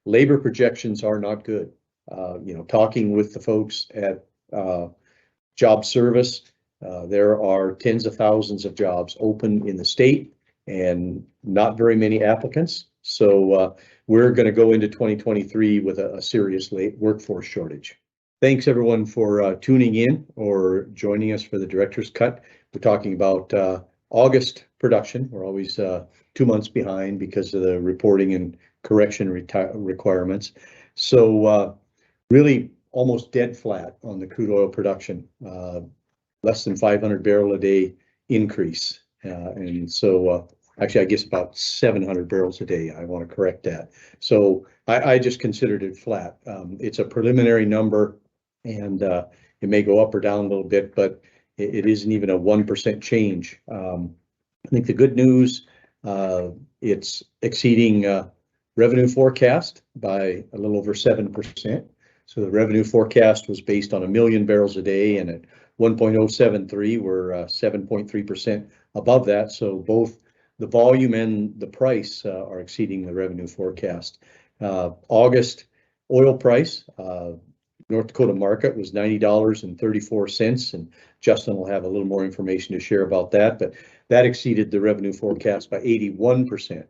labor projections are not good. Talking with the folks at Job Service, there are tens of thousands of jobs open in the state and not very many applicants. So we're going to go into 2023 with a serious workforce shortage. Thanks everyone for tuning in or joining us for the Director's Cut. We're talking about August production. We're always 2 months behind because of the reporting and correction requirements. So really almost dead flat on the crude oil production, less than 500 barrel a day increase. And so actually, I guess about 700 barrels a day. I want to correct that. So I just considered it flat. It's a preliminary number, and it may go up or down a little bit, but it isn't even a 1% change. I think the good news, it's exceeding revenue forecast by a little over 7%. So the revenue forecast was based on 1 million barrels a day, and at 1.073, we're 7.3% above that. So both the volume and the price are exceeding the revenue forecast. August oil price, North Dakota market was $90.34, and Justin will have a little more information to share about that, but that exceeded the revenue forecast by 81%.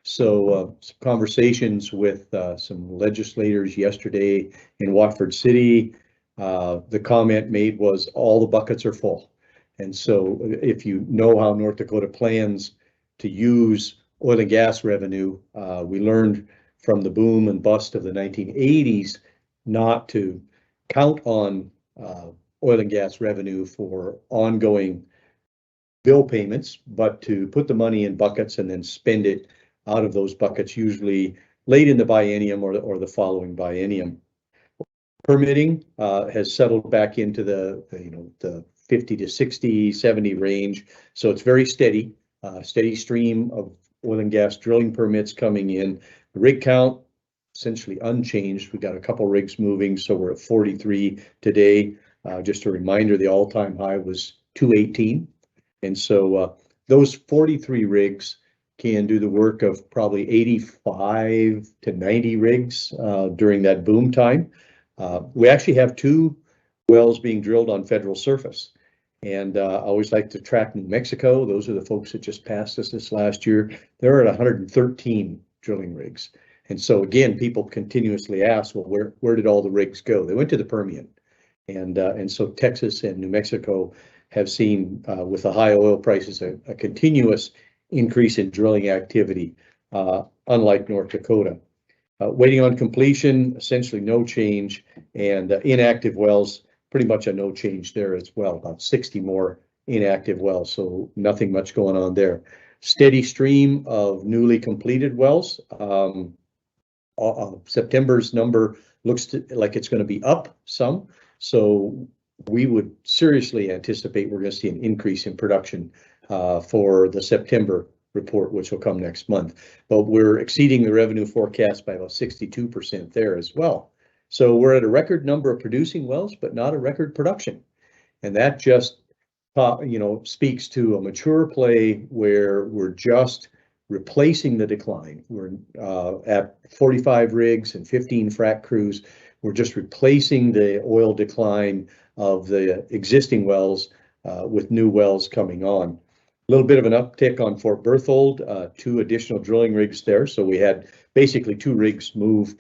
So some conversations with some legislators yesterday in Watford City, the comment made was all the buckets are full. And so if you know how North Dakota plans to use oil and gas revenue, we learned from the boom and bust of the 1980s not to count on oil and gas revenue for ongoing bill payments, but to put the money in buckets and then spend it out of those buckets, usually late in the biennium or the following biennium. Permitting has settled back into the 50 to 60, 70 range. So it's very steady, steady stream of oil and gas drilling permits coming in. The rig count, essentially unchanged. We got a couple rigs moving, so we're at 43 today. Just a reminder, the all-time high was 218. And so those 43 rigs can do the work of probably 85 to 90 rigs during that boom time. We actually have 2 wells being drilled on federal surface. And I always like to track New Mexico. Those are the folks that just passed us this last year. They're at 113 drilling rigs. And so again, people continuously ask, well, where did all the rigs go? They went to the Permian. And so Texas and New Mexico have seen, with the high oil prices, a continuous increase in drilling activity, unlike North Dakota. Waiting on completion, essentially no change, and inactive wells, pretty much a no change there as well, about 60 more inactive wells, so nothing much going on there. Steady stream of newly completed wells. September's number looks like it's going to be up some, so we would seriously anticipate we're going to see an increase in production for the September report, which will come next month. But we're exceeding the revenue forecast by about 62% there as well. So we're at a record number of producing wells, but not a record production. And that just speaks to a mature play where we're just replacing the decline. We're at 45 rigs and 15 frac crews. We're just replacing the oil decline of the existing wells with new wells coming on. A little bit of an uptick on Fort Berthold, 2 additional drilling rigs there. So we had basically 2 rigs move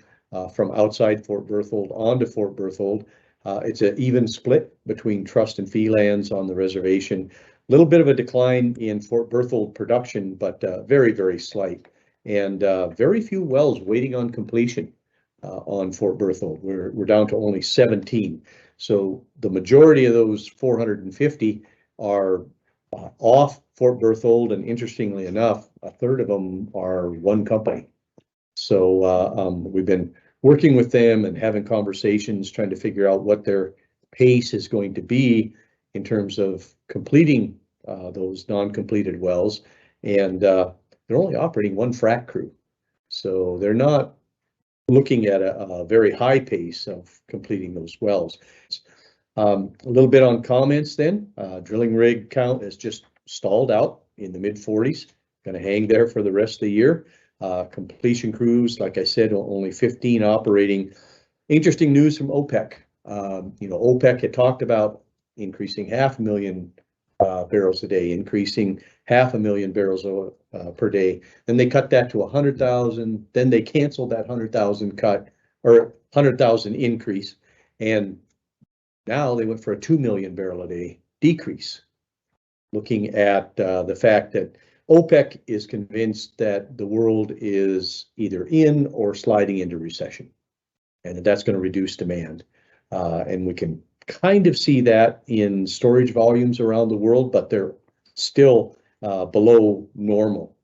from outside Fort Berthold onto Fort Berthold. It's an even split between trust and fee lands on the reservation. A little bit of a decline in Fort Berthold production, but very, very slight. And very few wells waiting on completion on Fort Berthold. We're down to only 17. So the majority of those 450 are off Fort Berthold, and interestingly enough, a third of them are one company. So we've been working with them and having conversations, trying to figure out what their pace is going to be in terms of completing those non-completed wells. And they're only operating 1 frac crew. So they're not looking at a very high pace of completing those wells. A little bit on comments then. Drilling rig count has just stalled out in the mid 40s, going to hang there for the rest of the year. completion crews, like I said, only 15 operating. Interesting news from OPEC. OPEC had talked about increasing 500,000 barrels a day, increasing 500,000 barrels per day. Then they cut that to 100,000. Then they canceled that 100,000 cut or 100,000 increase. And now they went for a 2 million barrel a day decrease, looking at the fact that OPEC is convinced that the world is either in or sliding into recession, and that's going to reduce demand. And we can kind of see that in storage volumes around the world, but they're still below normal.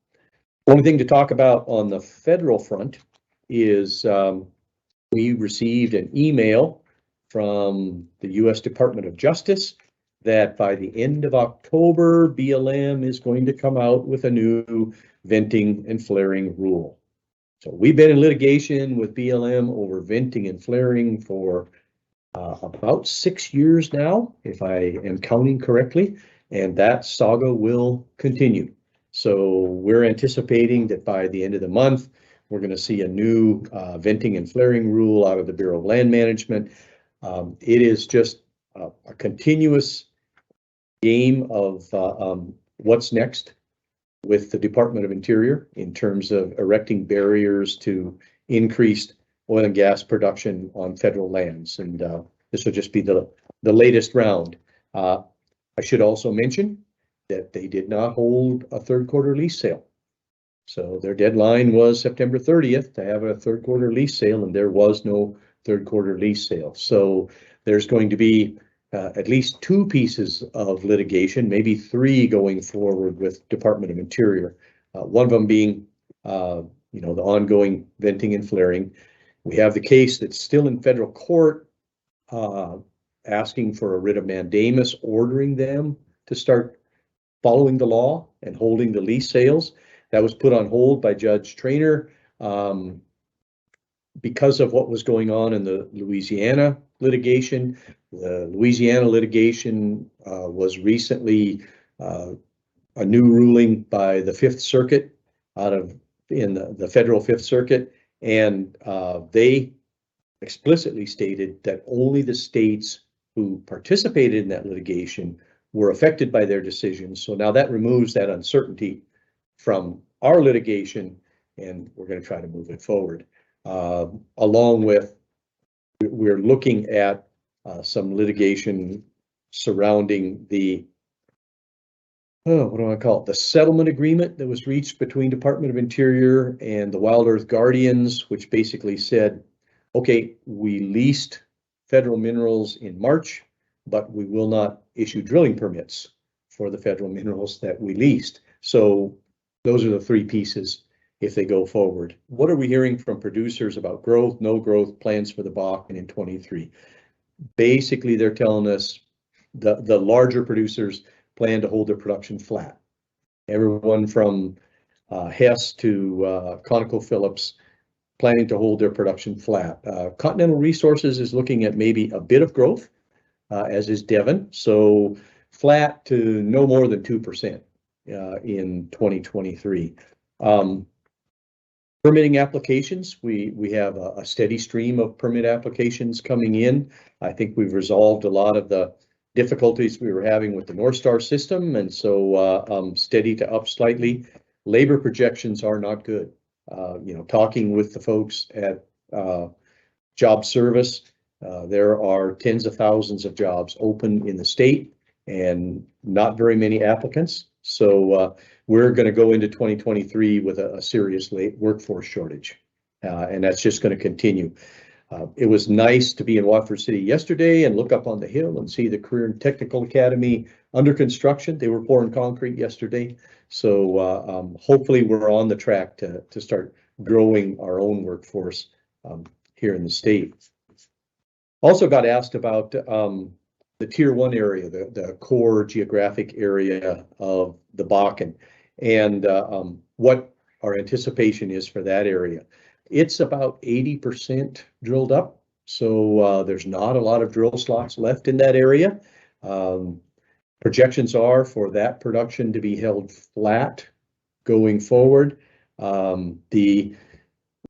One thing to talk about on the federal front is we received an email from the U.S. Department of Justice that by the end of October, BLM is going to come out with a new venting and flaring rule. So we've been in litigation with BLM over venting and flaring for about 6 years now, if I am counting correctly, and that saga will continue. So we're anticipating that by the end of the month, we're going to see a new venting and flaring rule out of the Bureau of Land Management. It is just a continuous game of what's next with the Department of Interior in terms of erecting barriers to increased oil and gas production on federal lands. And this will just be the latest round. I should also mention that they did not hold a third quarter lease sale. So their deadline was September 30th to have a third quarter lease sale, and there was no third quarter lease sale. So there's going to be at least 2 pieces of litigation, maybe 3 going forward with Department of Interior. One of them being, the ongoing venting and flaring. We have the case that's still in federal court, asking for a writ of mandamus, ordering them to start following the law and holding the lease sales. That was put on hold by Judge Traynor because of what was going on in the Louisiana litigation. The Louisiana litigation was recently a new ruling by the Fifth Circuit in the federal Fifth Circuit, and they explicitly stated that only the states who participated in that litigation were affected by their decisions. So now that removes that uncertainty from our litigation, and we're going to try to move it forward. Along with, we're looking at some litigation surrounding the, what do I call it? The settlement agreement that was reached between Department of Interior and the Wild Earth Guardians, which basically said, okay, we leased federal minerals in March, but we will not issue drilling permits for the federal minerals that we leased. So those are the 3 pieces if they go forward. What are we hearing from producers about growth, no growth, plans for the Bakken in 23? Basically, they're telling us the larger producers plan to hold their production flat. Everyone from Hess to ConocoPhillips planning to hold their production flat. Continental Resources is looking at maybe a bit of growth, as is Devon. So flat to no more than 2% in 2023. Permitting applications, we have a steady stream of permit applications coming in. I think we've resolved a lot of the difficulties we were having with the North Star system, and so steady to up slightly. Labor projections are not good. Talking with the folks at Job Service, there are tens of thousands of jobs open in the state and not very many applicants. So we're going to go into 2023 with a serious workforce shortage, and that's just going to continue. It was nice to be in Watford City yesterday and look up on the hill and see the Career and Technical Academy under construction. They were pouring concrete yesterday. So hopefully we're on the track to start growing our own workforce here in the state. Also got asked about the Tier 1 area, the core geographic area of the Bakken, and what our anticipation is for that area. It's about 80% drilled up, so there's not a lot of drill slots left in that area. Projections are for that production to be held flat going forward. The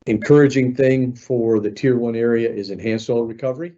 encouraging thing for the tier 1 area is enhanced oil recovery.